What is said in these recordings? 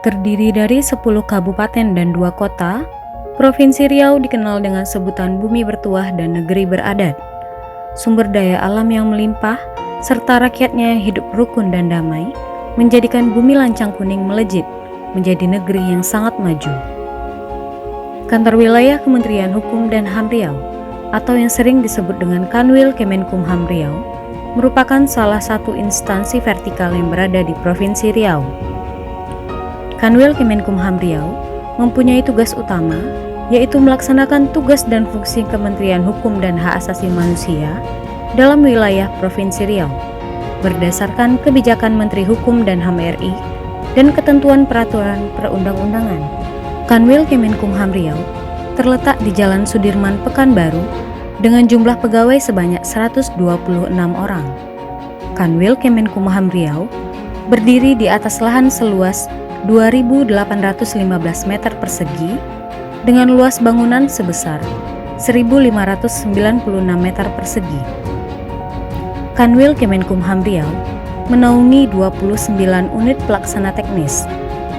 Terdiri dari 10 kabupaten dan 2 kota, Provinsi Riau dikenal dengan sebutan bumi bertuah dan negeri beradat. Sumber daya alam yang melimpah, serta rakyatnya yang hidup rukun dan damai, menjadikan bumi Lancang Kuning melejit menjadi negeri yang sangat maju. Kantor Wilayah Kementerian Hukum dan HAM Riau, atau yang sering disebut dengan Kanwil Kemenkumham Riau, merupakan salah satu instansi vertikal yang berada di Provinsi Riau. Kanwil Kemenkumham Riau mempunyai tugas utama, yaitu melaksanakan tugas dan fungsi Kementerian Hukum dan Hak Asasi Manusia dalam wilayah Provinsi Riau, berdasarkan kebijakan Menteri Hukum dan HAM RI dan ketentuan peraturan perundang-undangan. Kanwil Kemenkumham Riau terletak di Jalan Sudirman, Pekanbaru, dengan jumlah pegawai sebanyak 126 orang. Kanwil Kemenkumham Riau berdiri di atas lahan seluas 2.815 meter persegi dengan luas bangunan sebesar 1.596 meter persegi. Kanwil Kemenkumham Riau menaungi 29 unit pelaksana teknis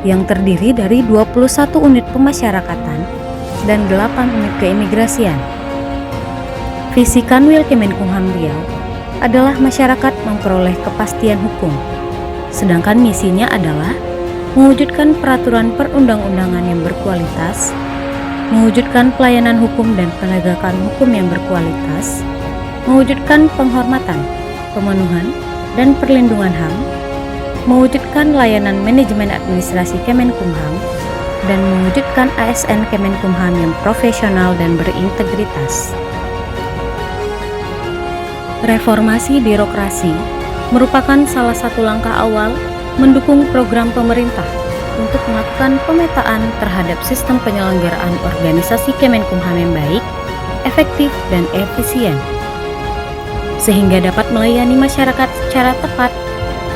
yang terdiri dari 21 unit pemasyarakatan dan 8 unit keimigrasian. Visi Kanwil Kemenkumham Riau adalah masyarakat memperoleh kepastian hukum, sedangkan misinya adalah mewujudkan peraturan perundang-undangan yang berkualitas, mewujudkan pelayanan hukum dan penegakan hukum yang berkualitas, mewujudkan penghormatan, pemenuhan, dan perlindungan HAM, mewujudkan layanan manajemen administrasi Kemenkumham, dan mewujudkan ASN Kemenkumham yang profesional dan berintegritas. Reformasi birokrasi merupakan salah satu langkah awal mendukung program pemerintah untuk melakukan pemetaan terhadap sistem penyelenggaraan organisasi Kemenkumham yang baik, efektif, dan efisien, sehingga dapat melayani masyarakat secara tepat,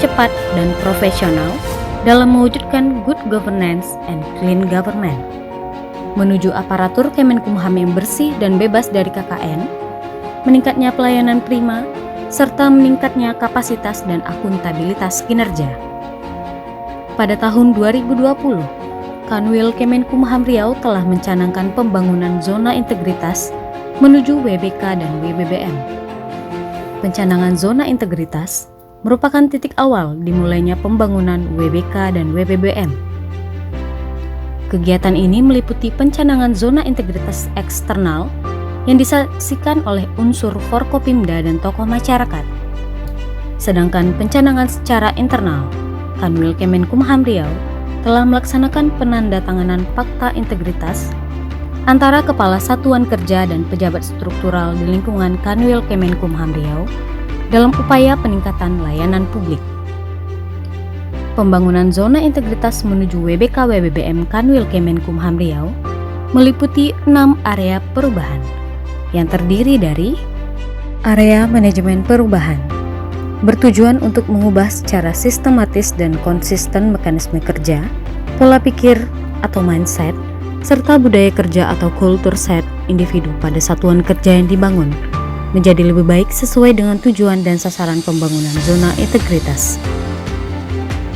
cepat, dan profesional dalam mewujudkan good governance and clean government, menuju aparatur Kemenkumham yang bersih dan bebas dari KKN, meningkatnya pelayanan prima, serta meningkatnya kapasitas dan akuntabilitas kinerja. Pada tahun 2020, Kanwil Kemenkumham Riau telah mencanangkan pembangunan zona integritas menuju WBK dan WBBM. Pencanangan zona integritas merupakan titik awal dimulainya pembangunan WBK dan WBBM. Kegiatan ini meliputi pencanangan zona integritas eksternal yang disaksikan oleh unsur Forkopimda dan tokoh masyarakat. Sedangkan pencanangan secara internal, Kanwil Kemenkumham Riau telah melaksanakan penandatanganan fakta integritas antara Kepala Satuan Kerja dan pejabat struktural di lingkungan Kanwil Kemenkumham Riau dalam upaya peningkatan layanan publik. Pembangunan zona integritas menuju WBK WBBM Kanwil Kemenkumham Riau meliputi 6 area perubahan yang terdiri dari area manajemen perubahan, bertujuan untuk mengubah secara sistematis dan konsisten mekanisme kerja, pola pikir atau mindset, serta budaya kerja atau culture set individu pada satuan kerja yang dibangun, menjadi lebih baik sesuai dengan tujuan dan sasaran pembangunan zona integritas.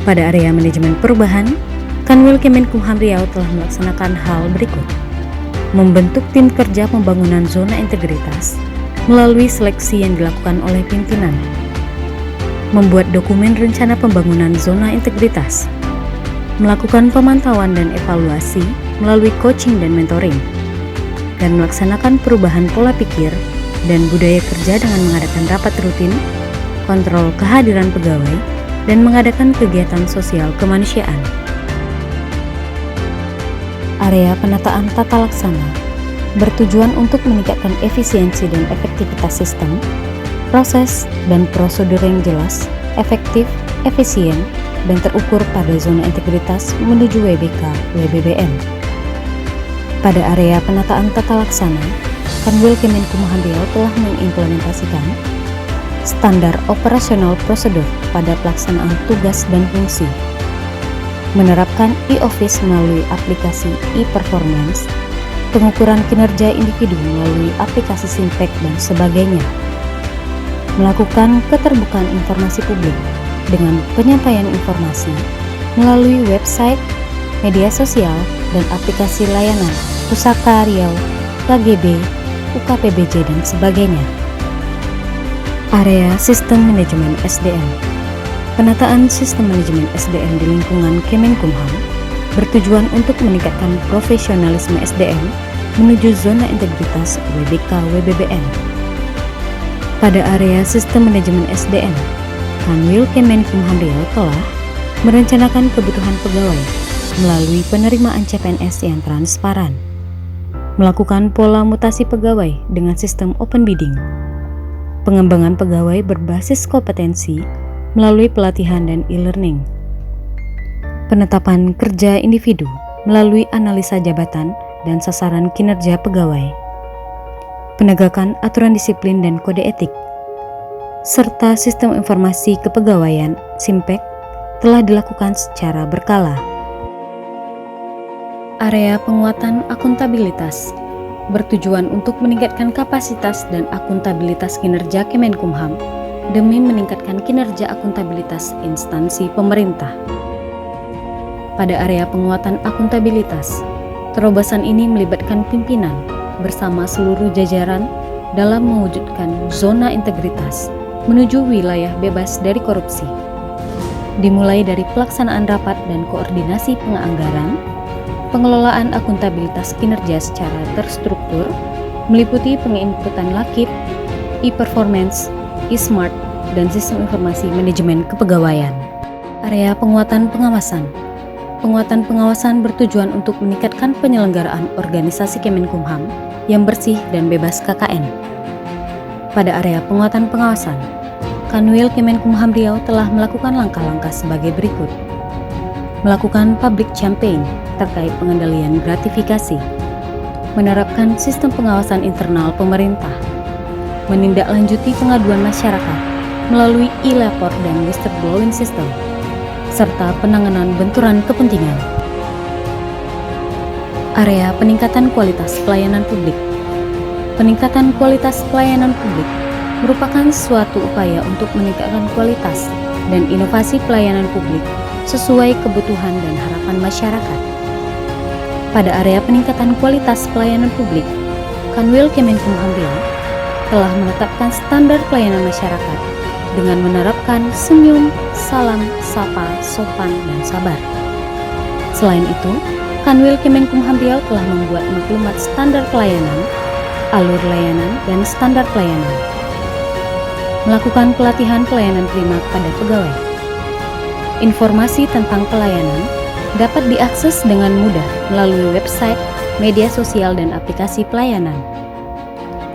Pada area manajemen perubahan, Kanwil Kemenkumham Riau telah melaksanakan hal berikut: membentuk tim kerja pembangunan zona integritas melalui seleksi yang dilakukan oleh pimpinan, membuat dokumen rencana pembangunan zona integritas, melakukan pemantauan dan evaluasi melalui coaching dan mentoring, dan melaksanakan perubahan pola pikir dan budaya kerja dengan mengadakan rapat rutin, kontrol kehadiran pegawai, dan mengadakan kegiatan sosial kemanusiaan. Area penataan tata laksana bertujuan untuk meningkatkan efisiensi dan efektivitas sistem, proses, dan prosedur yang jelas, efektif, efisien, dan terukur pada zona integritas menuju WBK WBBM. Pada area penataan tata laksana, Kanwil Kemenkumham Riau telah mengimplementasikan standar operasional prosedur pada pelaksanaan tugas dan fungsi, menerapkan e-office melalui aplikasi e-performance, pengukuran kinerja individu melalui aplikasi Simpek dan sebagainya, melakukan keterbukaan informasi publik dengan penyampaian informasi melalui website, media sosial, dan aplikasi layanan, Pusaka Riau, KGB, UKPBJ, dan sebagainya. Area Sistem Manajemen SDM. Penataan sistem manajemen SDM di lingkungan Kemenkumham bertujuan untuk meningkatkan profesionalisme SDM menuju zona integritas WBK-WBBM. Pada area sistem manajemen SDM, Kanwil Kemenkumham Riau telah merencanakan kebutuhan pegawai melalui penerimaan CPNS yang transparan, melakukan pola mutasi pegawai dengan sistem open bidding, pengembangan pegawai berbasis kompetensi melalui pelatihan dan e-learning, penetapan kerja individu melalui analisa jabatan dan sasaran kinerja pegawai, penegakan aturan disiplin dan kode etik, serta sistem informasi kepegawaian (SIMPEK) telah dilakukan secara berkala. Area penguatan akuntabilitas bertujuan untuk meningkatkan kapasitas dan akuntabilitas kinerja Kemenkumham demi meningkatkan kinerja akuntabilitas instansi pemerintah. Pada area penguatan akuntabilitas, terobosan ini melibatkan pimpinan bersama seluruh jajaran dalam mewujudkan zona integritas menuju wilayah bebas dari korupsi. Dimulai dari pelaksanaan rapat dan koordinasi penganggaran, pengelolaan akuntabilitas kinerja secara terstruktur, meliputi penginputan lakip, e-performance, e-smart, dan sistem informasi manajemen kepegawaian. Area penguatan pengawasan. Penguatan pengawasan bertujuan untuk meningkatkan penyelenggaraan organisasi Kemenkumham yang bersih dan bebas KKN. Pada area penguatan pengawasan, Kanwil Kemenkumham Riau telah melakukan langkah-langkah sebagai berikut. Melakukan public campaign terkait pengendalian gratifikasi, menerapkan sistem pengawasan internal pemerintah, menindaklanjuti pengaduan masyarakat melalui e-lapor dan whistleblowing system, serta penanganan benturan kepentingan. Area peningkatan kualitas pelayanan publik. Peningkatan kualitas pelayanan publik merupakan suatu upaya untuk meningkatkan kualitas dan inovasi pelayanan publik sesuai kebutuhan dan harapan masyarakat. Pada area peningkatan kualitas pelayanan publik, Kanwil Kemenkumham Riau telah menetapkan standar pelayanan masyarakat dengan menerapkan senyum, salam, sapa, sopan, dan sabar. Selain itu, Kanwil Kemenkumham Riau telah membuat maklumat standar pelayanan, alur layanan, dan standar pelayanan. Melakukan pelatihan pelayanan prima kepada pegawai. Informasi tentang pelayanan dapat diakses dengan mudah melalui website, media sosial, dan aplikasi pelayanan.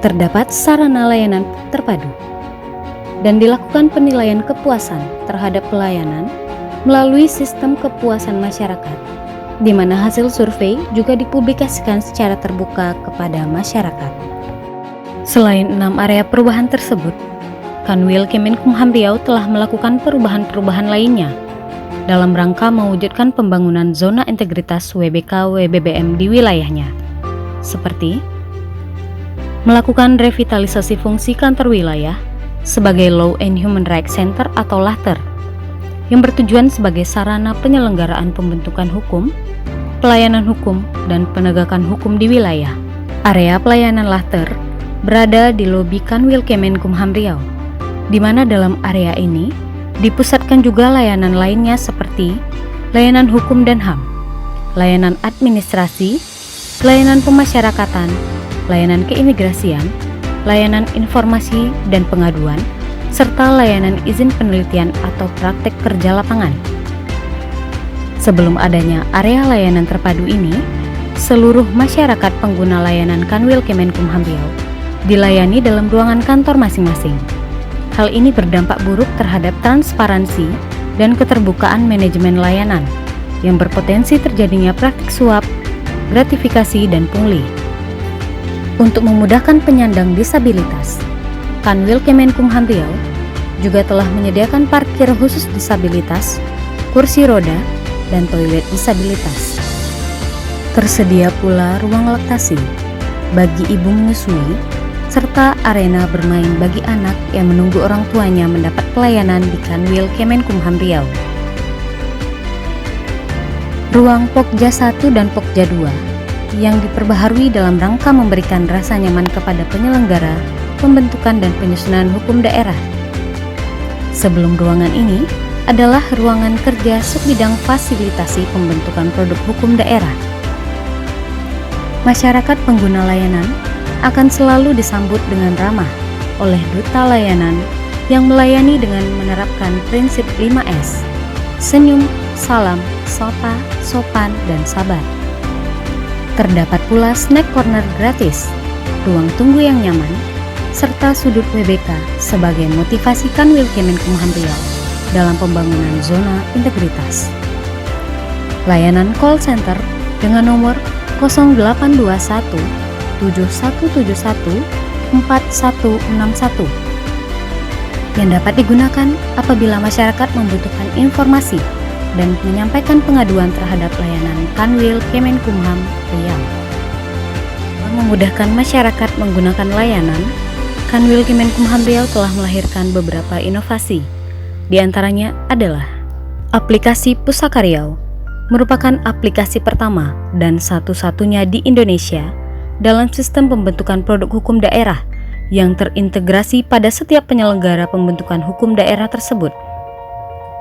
Terdapat sarana layanan terpadu, dan dilakukan penilaian kepuasan terhadap pelayanan melalui sistem kepuasan masyarakat, di mana hasil survei juga dipublikasikan secara terbuka kepada masyarakat. Selain 6 area perubahan tersebut, Kanwil Kemenkumham Riau telah melakukan perubahan-perubahan lainnya dalam rangka mewujudkan pembangunan zona integritas WBK-WBBM di wilayahnya, seperti melakukan revitalisasi fungsi kantor wilayah sebagai Law and Human Rights Center atau LAHTER, yang bertujuan sebagai sarana penyelenggaraan pembentukan hukum, pelayanan hukum, dan penegakan hukum di wilayah. Area pelayanan LAHTER berada di lobi Kanwil Kemenkumham Riau, di mana dalam area ini dipusatkan juga layanan lainnya seperti layanan hukum dan HAM, layanan administrasi, layanan pemasyarakatan, layanan keimigrasian, layanan informasi dan pengaduan, serta layanan izin penelitian atau praktek kerja lapangan. Sebelum adanya area layanan terpadu ini, seluruh masyarakat pengguna layanan Kanwil Kemenkumham Riau dilayani dalam ruangan kantor masing-masing. Hal ini berdampak buruk terhadap transparansi dan keterbukaan manajemen layanan, yang berpotensi terjadinya praktik suap, gratifikasi, dan pungli. Untuk memudahkan penyandang disabilitas, Kanwil Kemenkumham Riau juga telah menyediakan parkir khusus disabilitas, kursi roda, dan toilet disabilitas. Tersedia pula ruang laktasi bagi ibu menyusui, serta arena bermain bagi anak yang menunggu orang tuanya mendapat pelayanan di Kanwil Kemenkumham Riau. Ruang Pokja 1 dan Pokja 2 yang diperbaharui dalam rangka memberikan rasa nyaman kepada penyelenggara, pembentukan dan penyusunan hukum daerah. Sebelum ruangan ini adalah ruangan kerja subbidang fasilitasi pembentukan produk hukum daerah. Masyarakat pengguna layanan akan selalu disambut dengan ramah oleh duta layanan yang melayani dengan menerapkan prinsip 5S: senyum, salam, sapa, sopan, dan sabar. Terdapat pula snack corner gratis, ruang tunggu yang nyaman, serta sudut WBK sebagai motivasi Kanwil Kemenkumham Riau dalam pembangunan zona integritas. Layanan call center dengan nomor 0821 7171 4161 yang dapat digunakan apabila masyarakat membutuhkan informasi dan menyampaikan pengaduan terhadap layanan Kanwil Kemenkumham Riau. Memudahkan masyarakat menggunakan layanan, Kanwil Kemenkumham Riau telah melahirkan beberapa inovasi. Di antaranya adalah aplikasi Pusaka Riau, merupakan aplikasi pertama dan satu-satunya di Indonesia dalam sistem pembentukan produk hukum daerah yang terintegrasi pada setiap penyelenggara pembentukan hukum daerah tersebut,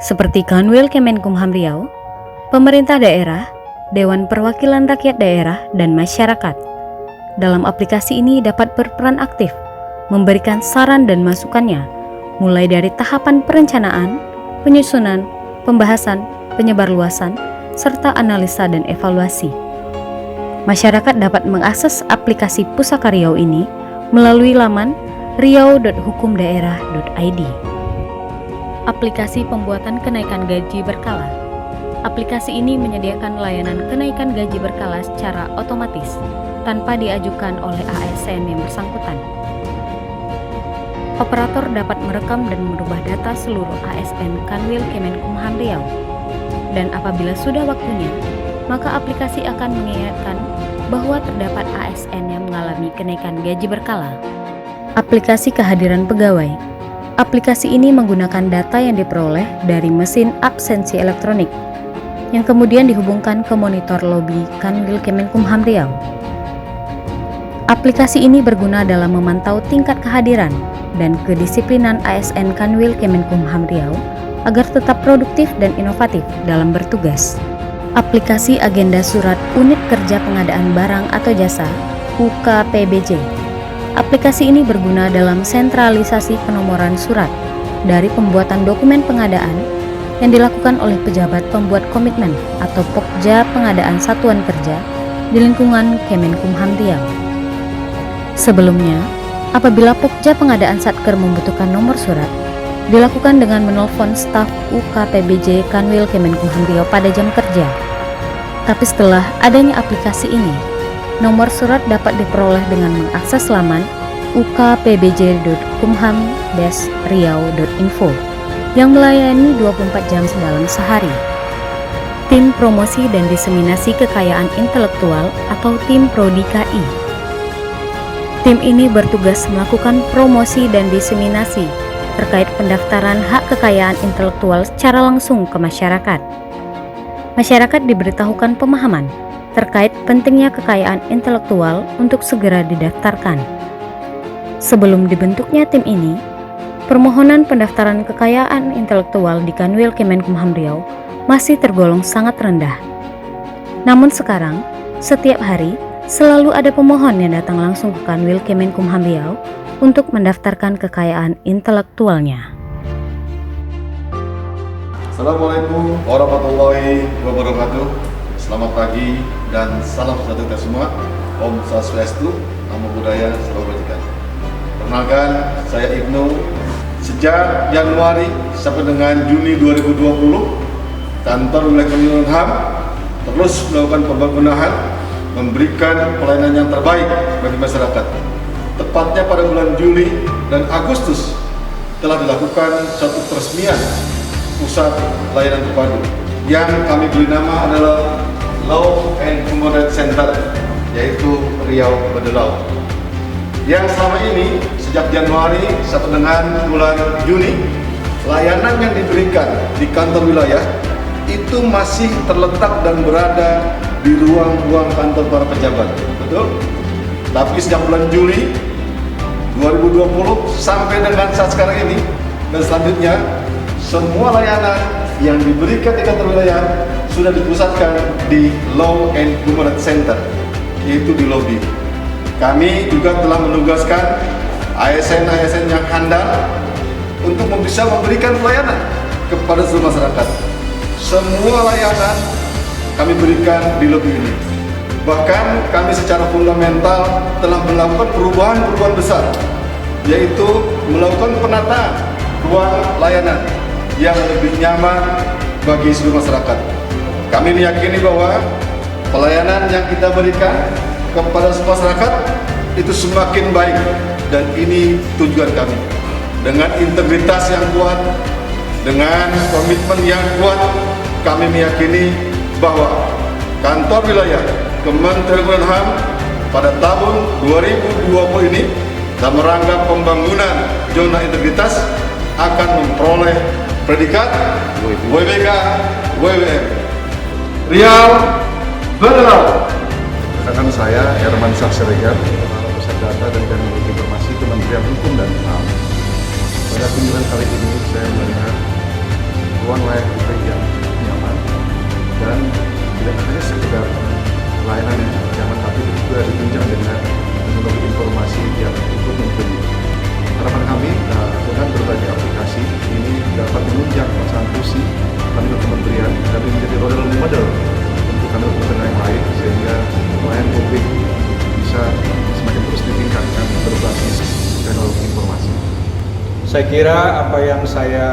seperti Kanwil Kemenkumham Riau, pemerintah daerah, Dewan Perwakilan Rakyat Daerah, dan masyarakat. Dalam aplikasi ini dapat berperan aktif, memberikan saran dan masukannya, mulai dari tahapan perencanaan, penyusunan, pembahasan, penyebarluasan, serta analisa dan evaluasi. Masyarakat dapat mengakses aplikasi Pusaka Riau ini melalui laman riau.hukumdaerah.id. Aplikasi pembuatan kenaikan gaji berkala. Aplikasi ini menyediakan layanan kenaikan gaji berkala secara otomatis tanpa diajukan oleh ASN yang bersangkutan. Operator dapat merekam dan merubah data seluruh ASN Kanwil Kemenkumham Riau. Dan apabila sudah waktunya, maka aplikasi akan mengingatkan bahwa terdapat ASN yang mengalami kenaikan gaji berkala. Aplikasi kehadiran pegawai. Aplikasi ini menggunakan data yang diperoleh dari mesin absensi elektronik yang kemudian dihubungkan ke monitor lobi Kanwil Kemenkumham Riau. Aplikasi ini berguna dalam memantau tingkat kehadiran dan kedisiplinan ASN Kanwil Kemenkumham Riau agar tetap produktif dan inovatif dalam bertugas. Aplikasi Agenda Surat Unit Kerja Pengadaan Barang atau Jasa (UKPBJ). Aplikasi ini berguna dalam sentralisasi penomoran surat dari pembuatan dokumen pengadaan yang dilakukan oleh pejabat pembuat komitmen atau Pokja Pengadaan Satuan Kerja di lingkungan Kemenkumham Riau. Sebelumnya, apabila Pokja Pengadaan Satker membutuhkan nomor surat, dilakukan dengan menelpon staf UKPBJ Kanwil Kemenkumham Riau pada jam kerja. Tapi setelah adanya aplikasi ini, nomor surat dapat diperoleh dengan mengakses laman ukpbj.kumham-riau.info yang melayani 24 jam dalam sehari. Tim Promosi dan Diseminasi Kekayaan Intelektual atau Tim ProDKI. Tim ini bertugas melakukan promosi dan diseminasi terkait pendaftaran hak kekayaan intelektual secara langsung ke masyarakat. Masyarakat diberitahukan pemahaman terkait pentingnya kekayaan intelektual untuk segera didaftarkan. Sebelum dibentuknya tim ini, permohonan pendaftaran kekayaan intelektual di Kanwil Kemenkumham Riau masih tergolong sangat rendah. Namun sekarang, setiap hari selalu ada pemohon yang datang langsung ke Kanwil Kemenkumham Riau untuk mendaftarkan kekayaan intelektualnya. Assalamualaikum warahmatullahi wabarakatuh. Selamat pagi dan salam sejahtera kita semua. Om Swastiastu, Namo Buddhaya, Salam Kebajikan. Perkenalkan, saya Ibnu. Sejak Januari sampai dengan Juni 2020, Kantor Wilayah Kemenkumham terus melakukan pembenahan, memberikan pelayanan yang terbaik bagi masyarakat. Tepatnya pada bulan Juli dan Agustus telah dilakukan satu peresmian pusat layanan terpadu yang kami beri nama adalah Law and Human Center, yaitu Riau Badelau, yang selama ini sejak Januari sampai dengan bulan Juni, layanan yang diberikan di kantor wilayah itu itu masih terletak dan berada di ruang-ruang kantor para pejabat, betul? Tapi sejak bulan Juli 2020 sampai dengan saat sekarang ini dan selanjutnya, semua layanan yang diberikan di kantor wilayah sudah dipusatkan di Law and Human Rights Center, yaitu di lobi. Kami juga telah menugaskan ASN-ASN yang handal untuk bisa memberikan pelayanan kepada seluruh masyarakat. Semua layanan kami berikan di lobi ini. Bahkan kami secara fundamental telah melakukan perubahan-perubahan besar, yaitu melakukan penataan ruang layanan yang lebih nyaman bagi seluruh masyarakat. Kami meyakini bahwa pelayanan yang kita berikan kepada semua masyarakat itu semakin baik, dan ini tujuan kami. Dengan integritas yang kuat, dengan komitmen yang kuat, kami meyakini bahwa kantor wilayah Kementerian Hukum dan HAM pada tahun 2020 ini dalam rangka pembangunan zona integritas akan memperoleh predikat WBK WWM. Riau Berau. Rekan saya Herman Syahsiregar, Kepala Pusat Data dan Teknologi Informasi Kementerian Hukum dan HAM. Pada kunjungan kali ini saya melihat ruang layanan publik yang nyaman dan tidak hanya sekedar layanan yang nyaman, tapi juga ditunjang dengan teknologi informasi yang cukup mumpuni. Harapan kami dengan berbagai aplikasi ini dapat menunjang pelaksanaan fungsi kantor kementerian dan menjadi role model untuk kantor kementerian yang lain, sehingga pelayanan publik bisa semakin terus ditingkatkan berbasis teknologi informasi. Saya kira apa yang saya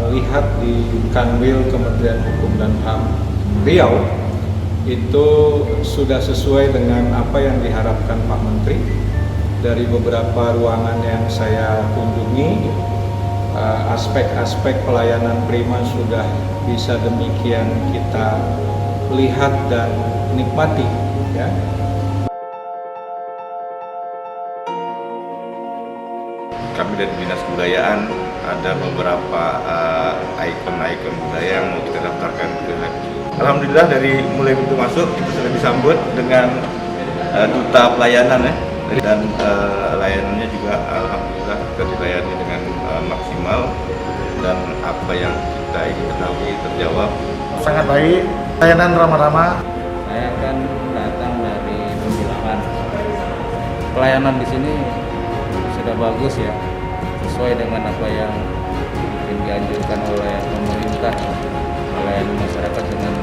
lihat di Kanwil Kementerian Hukum dan HAM Riau itu sudah sesuai dengan apa yang diharapkan Pak Menteri. Dari beberapa ruangan yang saya kunjungi, aspek-aspek pelayanan prima sudah bisa demikian kita lihat dan nikmati, ya. Kami dari Dinas Kebudayaan ada beberapa ikon-ikon budaya yang mau kita daftarkan ke Haji. Alhamdulillah dari mulai pintu masuk kita sudah disambut dengan duta pelayanan, ya. Dan layanannya juga alhamdulillah kita dilayani dengan maksimal, dan apa yang kita ingin ketahui terjawab. Sangat baik, layanan ramah-ramah. Saya kan datang dari Pembilangan. Pelayanan di sini sudah bagus, ya, sesuai dengan apa yang dianjurkan oleh pemerintah, melayani masyarakat dengan